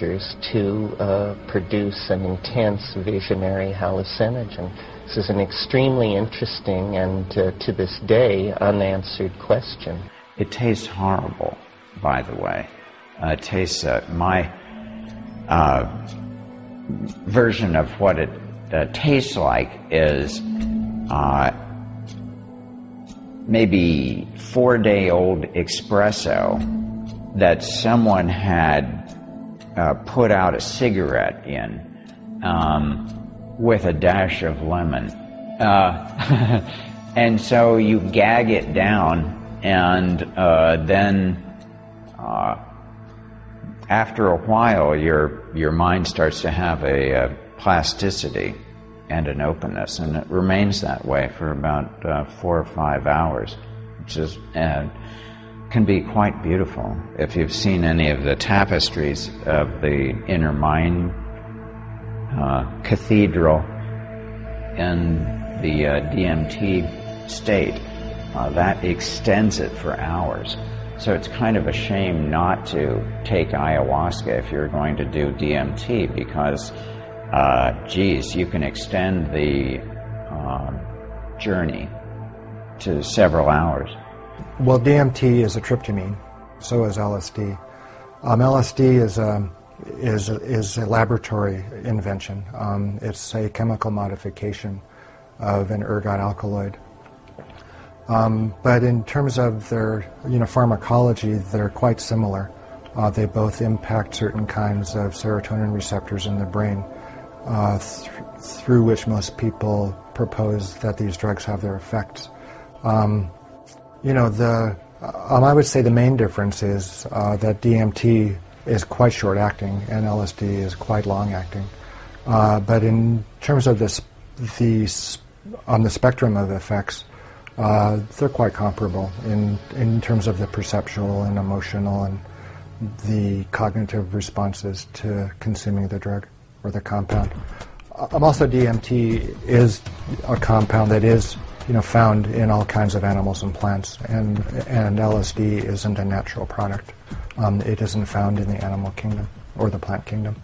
receptors to produce an intense visionary hallucinogen. This is an extremely interesting and, to this day, unanswered question. It tastes horrible, by the way. It tastes, my version of what it tastes like is maybe 4-day-old espresso that someone had put out a cigarette in with a dash of lemon. And so you gag it down, and then after a while your mind starts to have a plasticity and an openness, and it remains that way for about 4 or 5 hours, which is can be quite beautiful. If you've seen any of the tapestries of the inner mind cathedral in the DMT state, that extends it for hours. So it's kind of a shame not to take ayahuasca if you're going to do DMT, because geez, you can extend the journey to several hours. Well, DMT is a tryptamine, so is LSD. LSD is a laboratory invention. It's a chemical modification of an ergot alkaloid. But in terms of their pharmacology, they're quite similar. They both impact certain kinds of serotonin receptors in the brain, through which most people propose that these drugs have their effects. I would say the main difference is that DMT is quite short-acting and LSD is quite long-acting. But in terms of on the spectrum of effects, they're quite comparable in terms of the perceptual and emotional and the cognitive responses to consuming the drug or the compound. Also, DMT is a compound that is found in all kinds of animals and plants, and LSD isn't a natural product. It isn't found in the animal kingdom or the plant kingdom.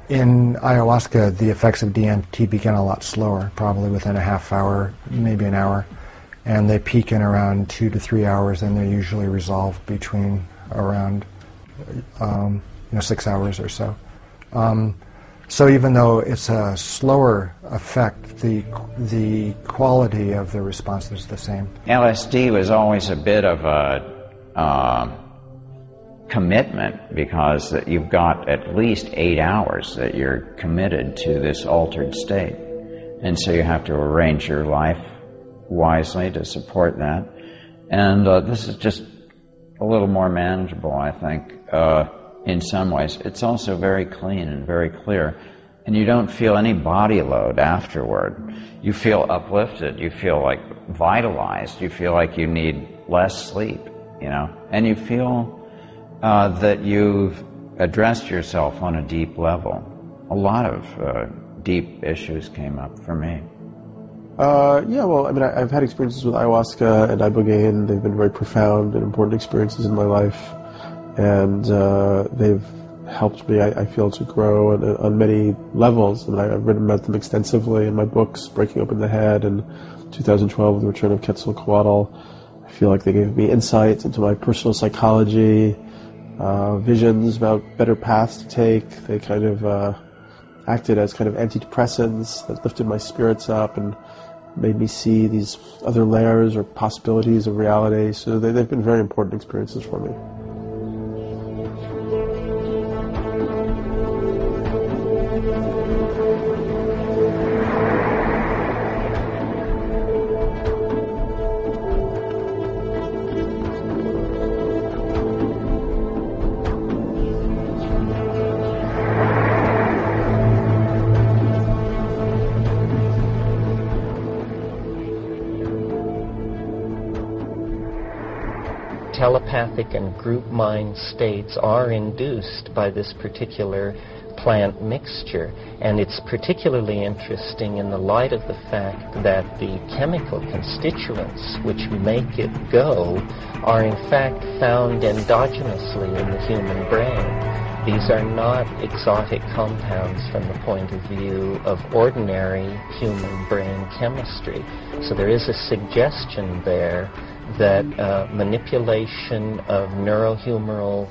In ayahuasca, the effects of DMT begin a lot slower, probably within a half hour, maybe an hour, and they peak in around 2 to 3 hours, and they're usually resolved between around 6 hours or so. So even though it's a slower effect, the quality of the response is the same. LSD was always a bit of a commitment, because you've got at least 8 hours that you're committed to this altered state. And so you have to arrange your life wisely to support that. And this is just a little more manageable, I think, in some ways. It's also very clean and very clear. And you don't feel any body load afterward. You feel uplifted. You feel like vitalized. You feel like you need less sleep, and you feel that you've addressed yourself on a deep level. A lot of deep issues came up for me. I've had experiences with ayahuasca and ibogaine. They've been very profound and important experiences in my life, and they've helped me, I feel, to grow on many levels. And I've written about them extensively in my books, Breaking Open the Head, and 2012, The Return of Quetzalcoatl. I feel like they gave me insights into my personal psychology, visions about better paths to take. They kind of acted as kind of antidepressants that lifted my spirits up and made me see these other layers or possibilities of reality. So they've been very important experiences for me. telepathic and group mind states are induced by this particular plant mixture. And it's particularly interesting in the light of the fact that the chemical constituents which make it go are in fact found endogenously in the human brain. These are not exotic compounds from the point of view of ordinary human brain chemistry. So there is a suggestion there that manipulation of neurohumoral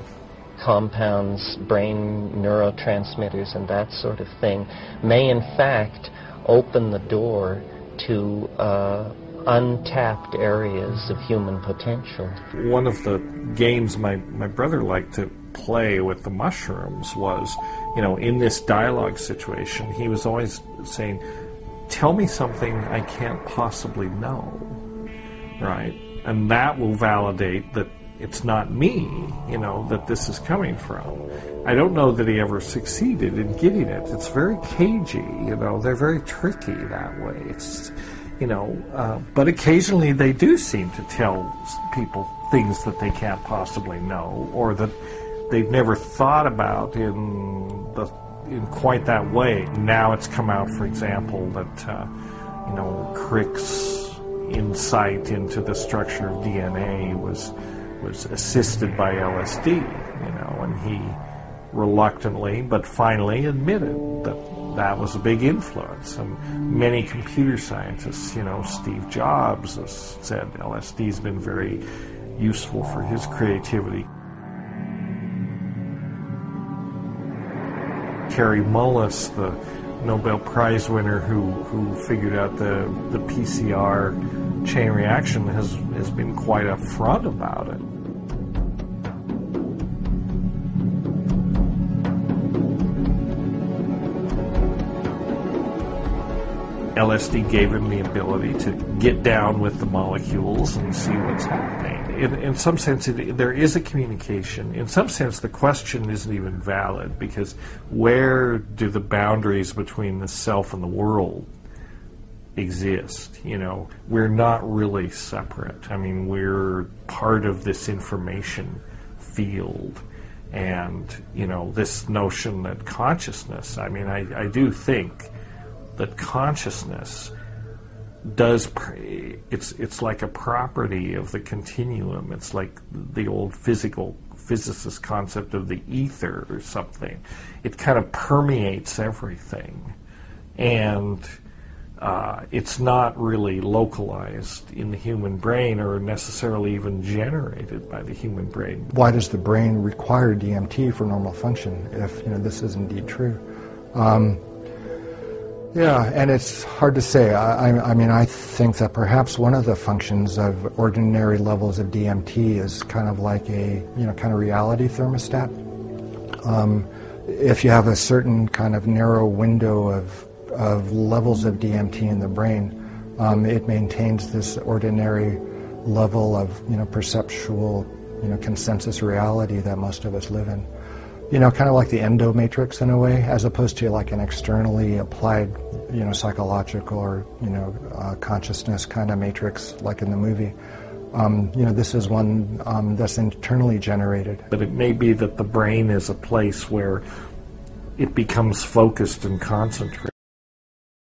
compounds, brain neurotransmitters, and that sort of thing may in fact open the door to untapped areas of human potential. One of the games my brother liked to play with the mushrooms was, in this dialogue situation, he was always saying, tell me something I can't possibly know, right? And that will validate that it's not me, that this is coming from. I don't know that he ever succeeded in getting it. It's very cagey, they're very tricky that way. It's, but occasionally they do seem to tell people things that they can't possibly know, or that they've never thought about in quite that way. Now it's come out, for example, that Crick's insight into the structure of DNA was assisted by LSD, and he reluctantly but finally admitted that was a big influence. And many computer scientists, Steve Jobs has said LSD's been very useful for his creativity. Kary Mullis, the Nobel Prize winner who figured out the PCR chain reaction, has been quite upfront about it. LSD gave him the ability to get down with the molecules and see what's happening. In some sense, there is a communication. In some sense, the question isn't even valid, because where do the boundaries between the self and the world exist? We're not really separate. I mean, we're part of this information field. And, this notion that consciousness, I do think that consciousness it's like a property of the continuum. It's like the old physicist concept of the ether or something. It kind of permeates everything. And it's not really localized in the human brain or necessarily even generated by the human brain. Why does the brain require DMT for normal function if this is indeed true? Yeah, and it's hard to say. I think that perhaps one of the functions of ordinary levels of DMT is kind of like a, kind of reality thermostat. If you have a certain kind of narrow window of levels of DMT in the brain, it maintains this ordinary level of, perceptual, consensus reality that most of us live in. Kind of like the endomatrix in a way, as opposed to like an externally applied, psychological or, consciousness kind of matrix like in the movie. This is one that's internally generated. But it may be that the brain is a place where it becomes focused and concentrated.